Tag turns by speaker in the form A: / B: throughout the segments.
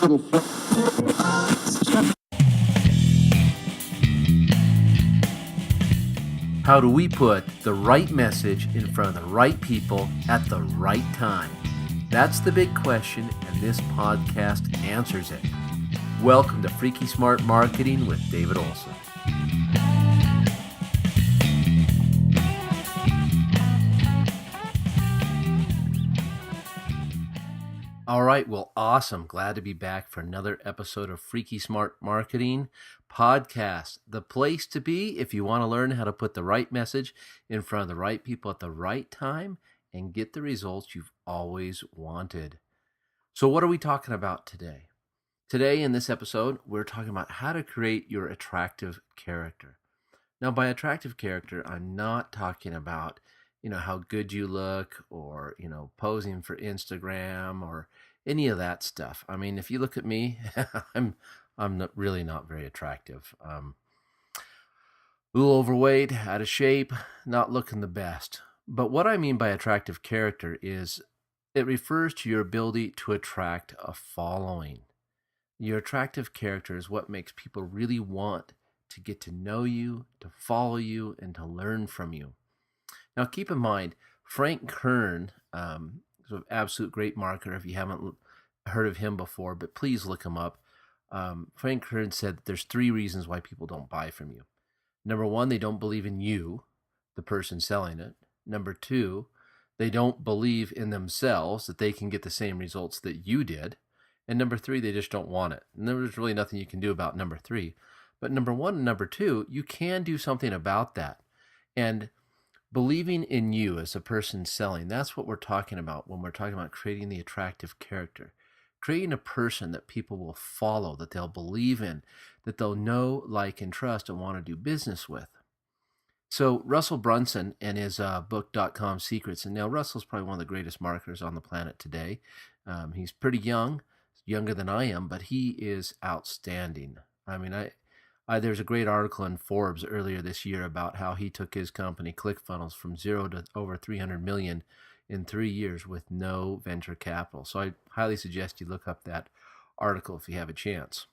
A: How do we put the right message in front of the right people at the right time? That's the big question, and this podcast answers it. Welcome to Freaky Smart Marketing with David Olson. All right, well, awesome. Glad to be back for another episode of Freaky Smart Marketing Podcast, the place to be if you want to learn how to put the right message in front of the right people at the right time and get the results you've always wanted. So what are we talking about today? Today in this episode, we're talking about how to create your attractive character. Now, by attractive character, I'm not talking about how good you look or, posing for Instagram or any of that stuff. I mean, if you look at me, I'm really not very attractive. A little overweight, out of shape, not looking the best. But what I mean by attractive character is it refers to your ability to attract a following. Your attractive character is what makes people really want to get to know you, to follow you, and to learn from you. Now, keep in mind, Frank Kern is an absolute great marketer if you haven't heard of him before, but please look him up. Frank Kern said that there's 3 reasons why people don't buy from you. Number 1, they don't believe in you, the person selling it. Number 2, they don't believe in themselves that they can get the same results that you did. And number 3, they just don't want it. And there's really nothing you can do about number 3. But number 1 and number 2, you can do something about that. And believing in you as a person selling, that's what we're talking about when we're talking about creating the attractive character. Creating a person that people will follow, that they'll believe in, that they'll know, like, and trust and want to do business with. So Russell Brunson and his book, .com Secrets, and now Russell's probably one of the greatest marketers on the planet today. He's pretty young, younger than I am, but he is outstanding. I mean, there's a great article in Forbes earlier this year about how he took his company, ClickFunnels, from 0 to over 300 million in 3 years with no venture capital. So I highly suggest you look up that article if you have a chance.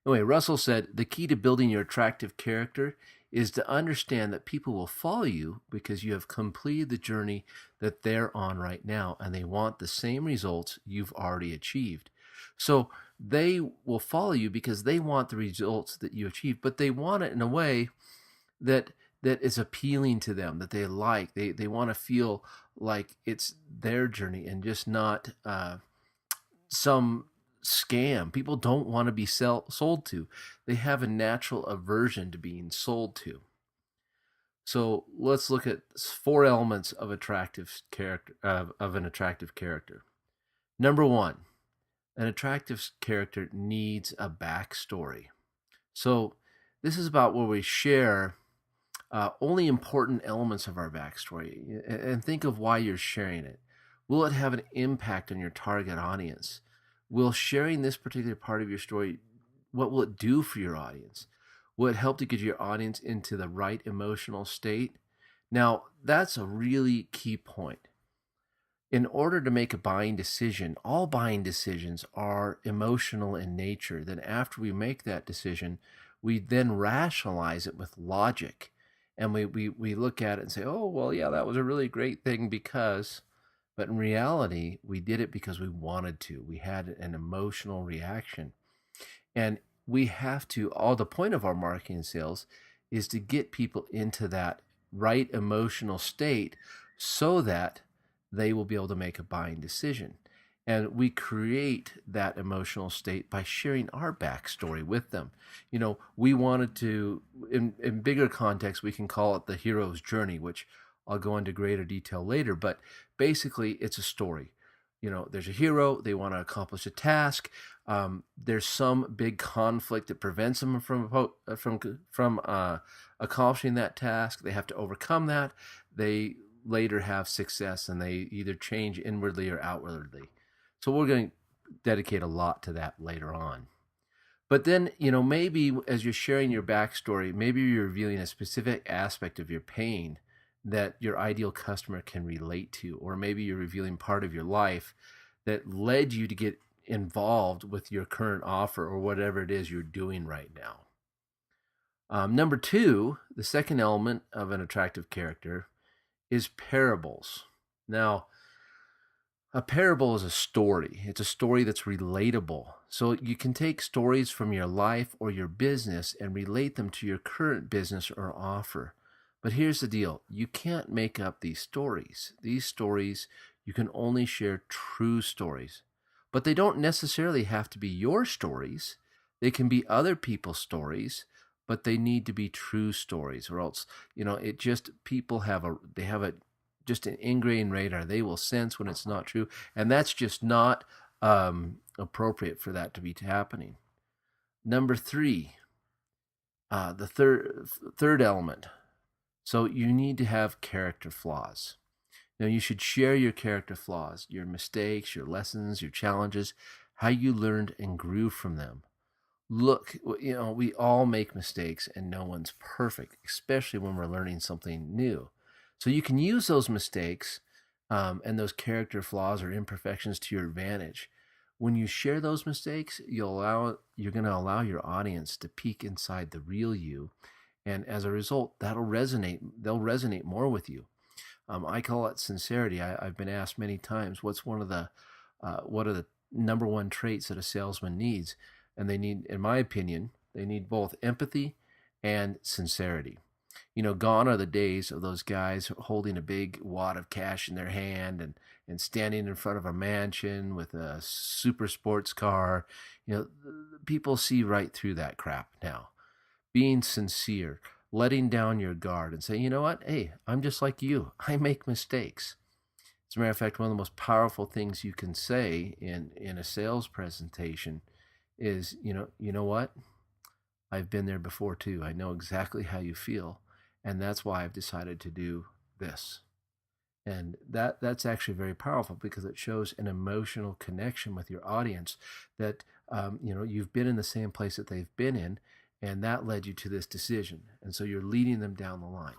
A: Anyway, Russell said, the key to building your attractive character is to understand that people will follow you because you have completed the journey that they're on right now, and they want the same results you've already achieved. So they will follow you because they want the results that you achieve, but they want it in a way that is appealing to them, that they like. They want to feel like it's their journey and just not some scam. People don't want to be sold to. They have a natural aversion to being sold to. So let's look at 4 elements of attractive character of an attractive character. Number 1. An attractive character needs a backstory. So this is about where we share only important elements of our backstory, and think of why you're sharing it. Will it have an impact on your target audience? Will sharing this particular part of your story, what will it do for your audience? Will it help to get your audience into the right emotional state? Now, that's a really key point. In order to make a buying decision, all buying decisions are emotional in nature. Then after we make that decision, we then rationalize it with logic. And we look at it and say, oh, well, yeah, that was a really great thing because, but in reality, we did it because we wanted to. We had an emotional reaction. And we have to, the point of our marketing and sales is to get people into that right emotional state so that they will be able to make a buying decision. And we create that emotional state by sharing our backstory with them. We wanted to, in bigger context, we can call it the hero's journey, which I'll go into greater detail later. But basically, it's a story. There's a hero. They want to accomplish a task. There's some big conflict that prevents them from accomplishing that task. They have to overcome that. They later have success, and they either change inwardly or outwardly. So we're going to dedicate a lot to that later on. But then, maybe as you're sharing your backstory, maybe you're revealing a specific aspect of your pain that your ideal customer can relate to, or maybe you're revealing part of your life that led you to get involved with your current offer or whatever it is you're doing right now. Number two, the second element of an attractive character is parables. Now, a parable is a story. It's a story that's relatable. So you can take stories from your life or your business and relate them to your current business or offer. But here's the deal. You can't make up these stories. These stories, you can only share true stories. But they don't necessarily have to be your stories. They can be other people's stories, but they need to be true stories, or else, it just, people have just an ingrained radar. They will sense when it's not true, and that's just not appropriate for that to be happening. Number three, the third element. So you need to have character flaws. Now, you should share your character flaws, your mistakes, your lessons, your challenges, how you learned and grew from them. Look, we all make mistakes, and no one's perfect, especially when we're learning something new. So you can use those mistakes and those character flaws or imperfections to your advantage. When you share those mistakes, you're going to allow your audience to peek inside the real you, and as a result, they'll resonate more with you. I call it sincerity. I've been asked many times, what are the number one traits that a salesman needs? And they need, in my opinion, they need both empathy and sincerity. Gone are the days of those guys holding a big wad of cash in their hand and standing in front of a mansion with a super sports car. People see right through that crap now. Being sincere, letting down your guard and say, you know what? Hey, I'm just like you. I make mistakes. As a matter of fact, one of the most powerful things you can say in a sales presentation is, you know what? I've been there before too. I know exactly how you feel. And that's why I've decided to do this. And that's actually very powerful, because it shows an emotional connection with your audience that, you've been in the same place that they've been in, and that led you to this decision. And so you're leading them down the line.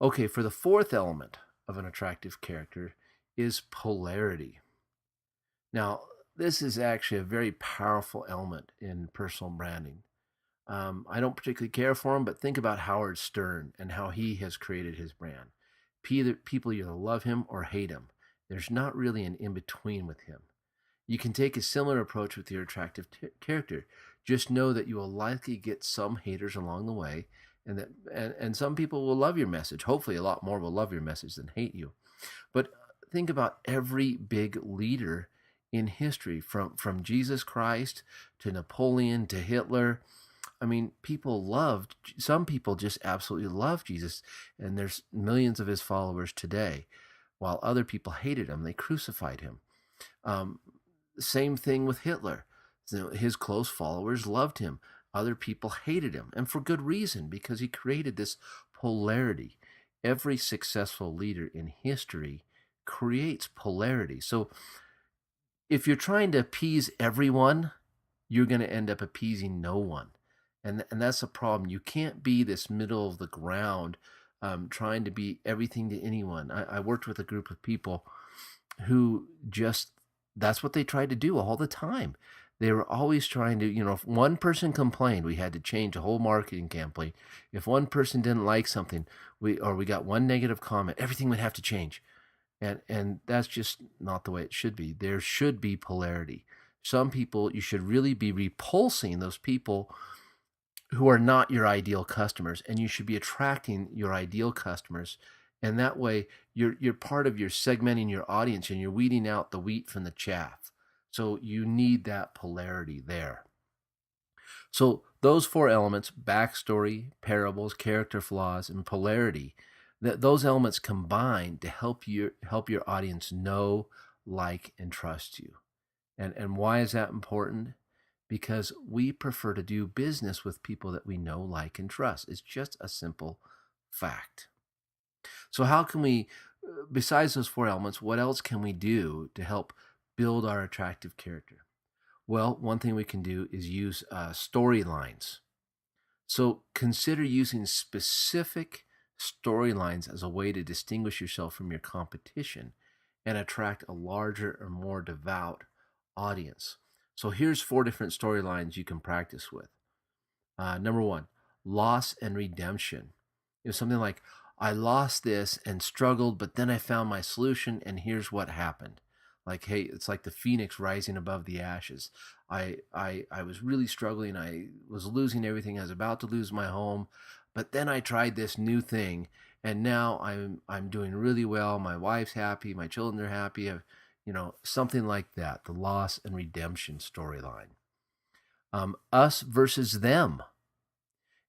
A: Okay, for the fourth element of an attractive character is polarity. Now, this is actually a very powerful element in personal branding. I don't particularly care for him, but think about Howard Stern and how he has created his brand. People either love him or hate him. There's not really an in-between with him. You can take a similar approach with your attractive character. Just know that you will likely get some haters along the way, and some people will love your message. Hopefully a lot more will love your message than hate you. But think about every big leader in history, from Jesus Christ to Napoleon to Hitler. I mean, some people just absolutely love Jesus, and there's millions of his followers today, while other people hated him. They crucified him. Same thing with Hitler. His close followers loved him. Other people hated him, and for good reason, because he created this polarity. Every successful leader in history creates polarity. So if you're trying to appease everyone, you're going to end up appeasing no one. And that's a problem. You can't be this middle of the ground trying to be everything to anyone. I worked with a group of people who that's what they tried to do all the time. They were always trying to, if one person complained, we had to change a whole marketing campaign. If one person didn't like something, we got one negative comment, everything would have to change. And that's just not the way it should be. There should be polarity. Some people, you should really be repulsing those people who are not your ideal customers, and you should be attracting your ideal customers. And that way you're part of your segmenting your audience, and you're weeding out the wheat from the chaff. So you need that polarity there. So those four elements: backstory, parables, character flaws, and polarity, those elements combine to help your audience know, like, and trust you. And why is that important? Because we prefer to do business with people that we know, like, and trust. It's just a simple fact. So how can we, besides those four elements, what else can we do to help build our attractive character? Well, one thing we can do is use storylines. So consider using specific storylines as a way to distinguish yourself from your competition and attract a larger or more devout audience. So here's 4 different storylines you can practice with. Number 1, loss and redemption. Something like, I lost this and struggled, but then I found my solution, and here's what happened. Like, hey, it's like the phoenix rising above the ashes. I was really struggling. I was losing everything. I was about to lose my home, but then I tried this new thing, and now I'm doing really well. My wife's happy. My children are happy. Something like that. The loss and redemption storyline. Us versus them.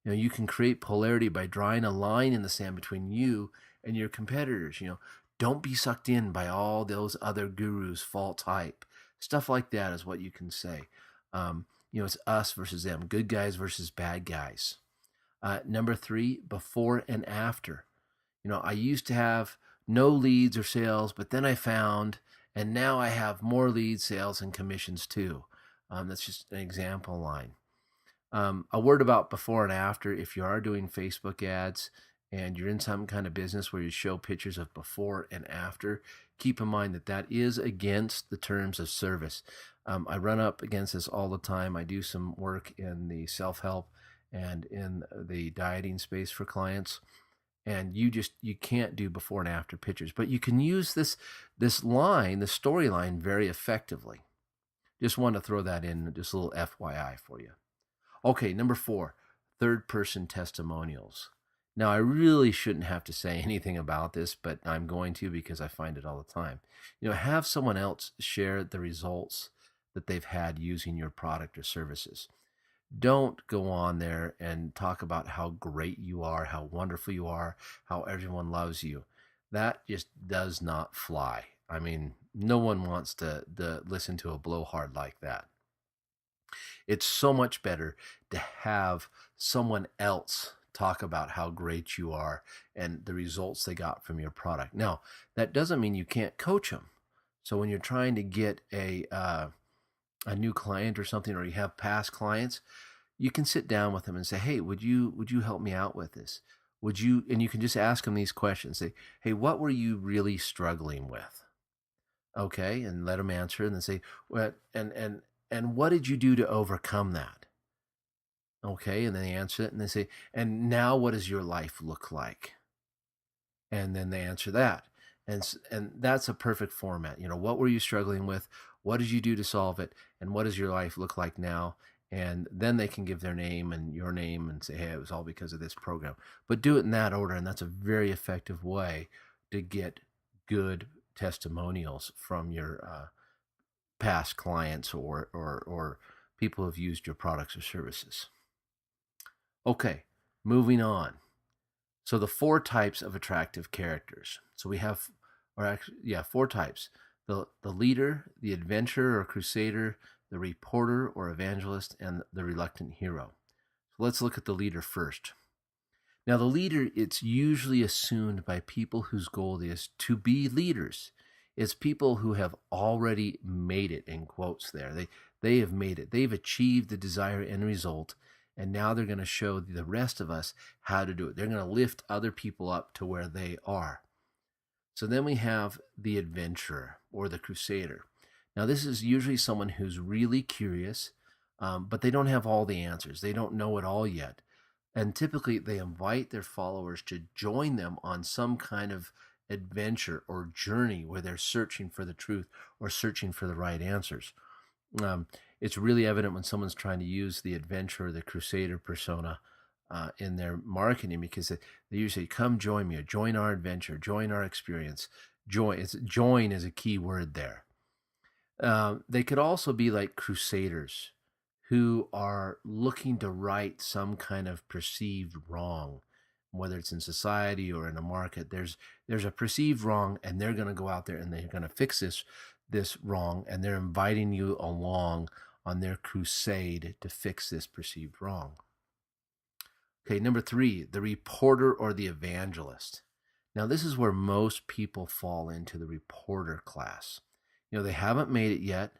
A: You can create polarity by drawing a line in the sand between you and your competitors. Don't be sucked in by all those other gurus, false hype. Stuff like that is what you can say. It's us versus them, good guys versus bad guys. Number 3, before and after. I used to have no leads or sales, but then I found, and now I have more leads, sales, and commissions too. That's just an example line. A word about before and after. If you are doing Facebook ads and you're in some kind of business where you show pictures of before and after, keep in mind that is against the terms of service. I run up against this all the time. I do some work in the self-help and in the dieting space for clients. And you can't do before and after pictures, but you can use this line, the storyline, very effectively. Just want to throw that in, just a little FYI for you. Okay, number 4, third-person testimonials. Now, I really shouldn't have to say anything about this, but I'm going to because I find it all the time. Have someone else share the results that they've had using your product or services. Don't go on there and talk about how great you are, how wonderful you are, how everyone loves you. That just does not fly. I mean, no one wants to listen to a blowhard like that. It's so much better to have someone else talk about how great you are and the results they got from your product. Now, that doesn't mean you can't coach them. So when you're trying to get a new client or something, or you have past clients, you can sit down with them and say, hey, would you help me out with this? And you can just ask them these questions. Say, hey, what were you really struggling with? Okay, and let them answer, and then say, well, and what did you do to overcome that? Okay, and then they answer it, and they say, and now what does your life look like? And then they answer that. And that's a perfect format. What were you struggling with? What did you do to solve it? And what does your life look like now? And then they can give their name and your name and say, hey, it was all because of this program. But do it in that order, and that's a very effective way to get good testimonials from your past clients or people who have used your products or services. Okay, moving on. So the 4 types of attractive characters. So we have, 4 types. The leader, the adventurer or crusader, the reporter or evangelist, and the reluctant hero. So let's look at the leader first. Now, the leader, it's usually assumed by people whose goal is to be leaders. It's people who have already made it, in quotes there. They have made it. They've achieved the desired end result, and now they're going to show the rest of us how to do it. They're going to lift other people up to where they are. So then we have the adventurer or the crusader. Now, this is usually someone who's really curious, but they don't have all the answers. They don't know it all yet. And typically, they invite their followers to join them on some kind of adventure or journey where they're searching for the truth or searching for the right answers. It's really evident when someone's trying to use the adventurer, the crusader persona in their marketing, because they usually come join me, or join our adventure, join our experience. Join is a key word there. They could also be like crusaders who are looking to right some kind of perceived wrong, whether it's in society or in a market. There's a perceived wrong, and they're going to go out there and they're going to fix this wrong, and they're inviting you along on their crusade to fix this perceived wrong. Okay, number 3, the reporter or the evangelist. Now, this is where most people fall into the reporter class. They haven't made it yet.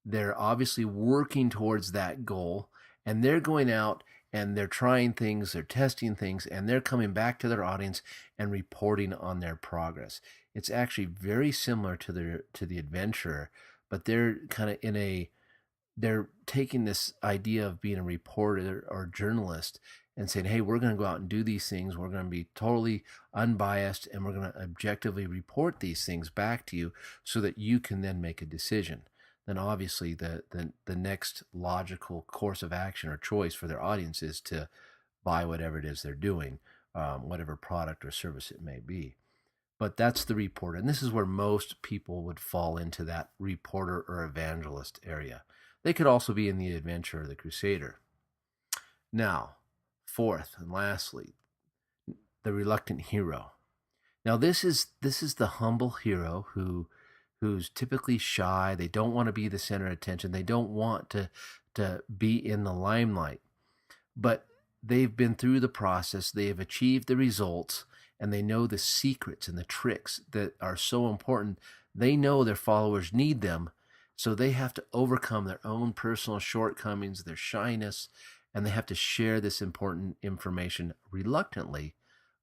A: They're obviously working towards that goal, and they're going out and they're trying things, they're testing things, and they're coming back to their audience and reporting on their progress. It's actually very similar to the adventurer, but they're kind of they're taking this idea of being a reporter or journalist and saying, hey, we're going to go out and do these things. We're going to be totally unbiased, and we're going to objectively report these things back to you so that you can then make a decision. Then obviously the next logical course of action or choice for their audience is to buy whatever it is they're doing, whatever product or service it may be. But that's the reporter. And this is where most people would fall into that reporter or evangelist area. They could also be in the adventurer or the crusader. Now, fourth and lastly, the reluctant hero. Now, this is the humble hero who's typically shy. They don't want to be the center of attention. They don't want to be in the limelight. But they've been through the process. They have achieved the results, and they know the secrets and the tricks that are so important. They know their followers need them, so they have to overcome their own personal shortcomings, their shyness, and they have to share this important information reluctantly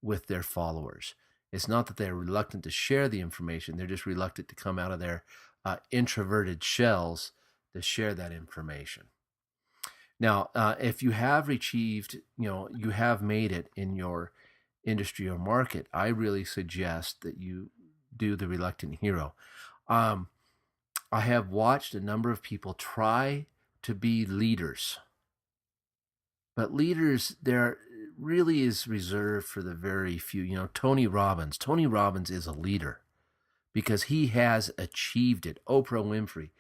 A: with their followers. It's not that they're reluctant to share the information. They're just reluctant to come out of their introverted shells to share that information. Now, if you have achieved, you have made it in your industry or market, I really suggest that you do the reluctant hero. I have watched a number of people try to be leaders, but leaders, there really is reserved for the very few. Tony Robbins is a leader because he has achieved it. Oprah Winfrey,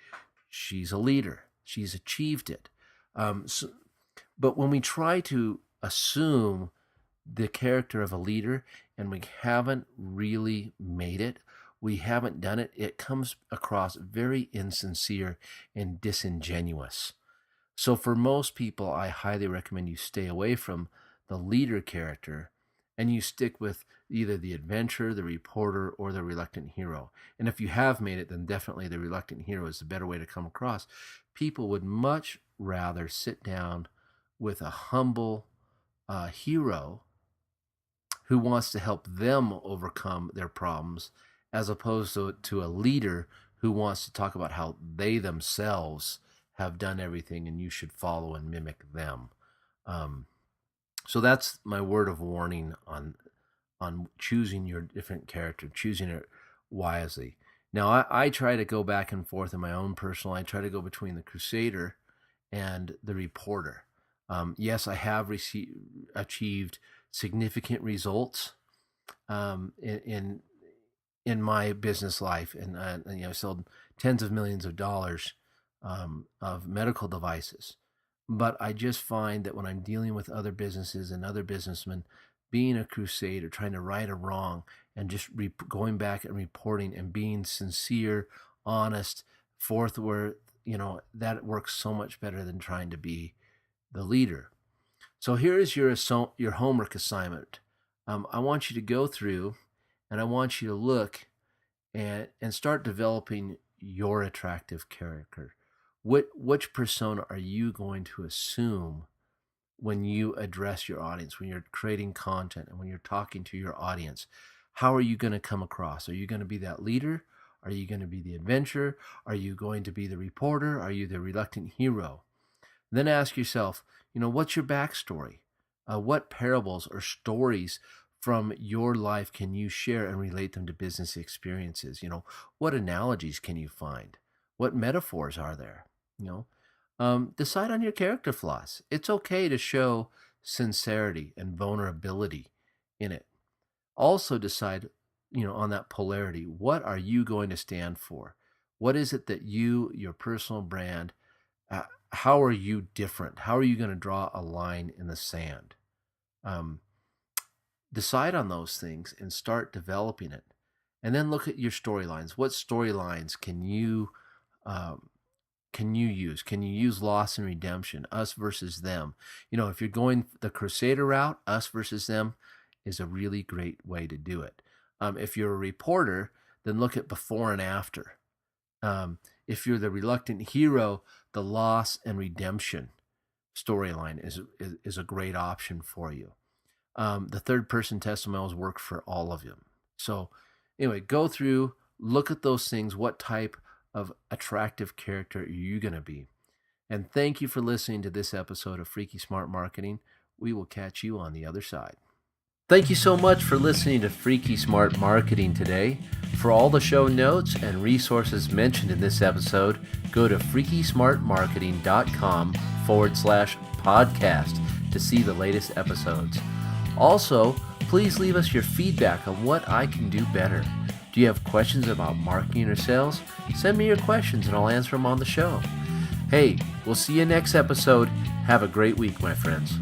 A: she's a leader. She's achieved it. But when we try to assume the character of a leader and we haven't really made it, we haven't done it, it comes across very insincere and disingenuous. So for most people, I highly recommend you stay away from the leader character and you stick with either the adventurer, the reporter, or the reluctant hero. And if you have made it, then definitely the reluctant hero is the better way to come across. People would much rather sit down with a humble hero who wants to help them overcome their problems, as opposed to a leader who wants to talk about how they themselves have done everything and you should follow and mimic them. So that's my word of warning on choosing your different character, choosing it wisely. Now, I try to go back and forth in my own personal. I try to go between the crusader and the reporter. Yes, I have achieved significant results in my business life, and I sold tens of millions of dollars of medical devices. But I just find that when I'm dealing with other businesses and other businessmen, being a crusader, trying to right a wrong, and just going back and reporting and being sincere, honest, forthward, that works so much better than trying to be the leader. So here is your homework assignment. I want you to go through, and I want you to look and start developing your attractive character. Which persona are you going to assume when you address your audience, when you're creating content and when you're talking to your audience? How are you going to come across? Are you going to be that leader? Are you going to be the adventurer? Are you going to be the reporter? Are you the reluctant hero? Then ask yourself, what's your backstory? What parables or stories from your life can you share and relate them to business experiences? What analogies can you find? What metaphors are there? Decide on your character flaws. It's okay to show sincerity and vulnerability in it. Also decide, on that polarity, what are you going to stand for? What is it that your personal brand, how are you different? How are you going to draw a line in the sand? Decide on those things and start developing it. And then look at your storylines. What storylines can you use? Can you use loss and redemption, us versus them? If you're going the crusader route, us versus them is a really great way to do it. If you're a reporter, then look at before and after. If you're the reluctant hero, the loss and redemption storyline is a great option for you. The third person testimonials work for all of them. So anyway, go through, look at those things. What type of attractive character are you going to be? And thank you for listening to this episode of Freaky Smart Marketing. We will catch you on the other side. Thank you so much for listening to Freaky Smart Marketing today. For all the show notes and resources mentioned in this episode, go to freakysmartmarketing.com/podcast to see the latest episodes. Also, please leave us your feedback on what I can do better. Do you have questions about marketing or sales? Send me your questions and I'll answer them on the show. Hey, we'll see you next episode. Have a great week, my friends.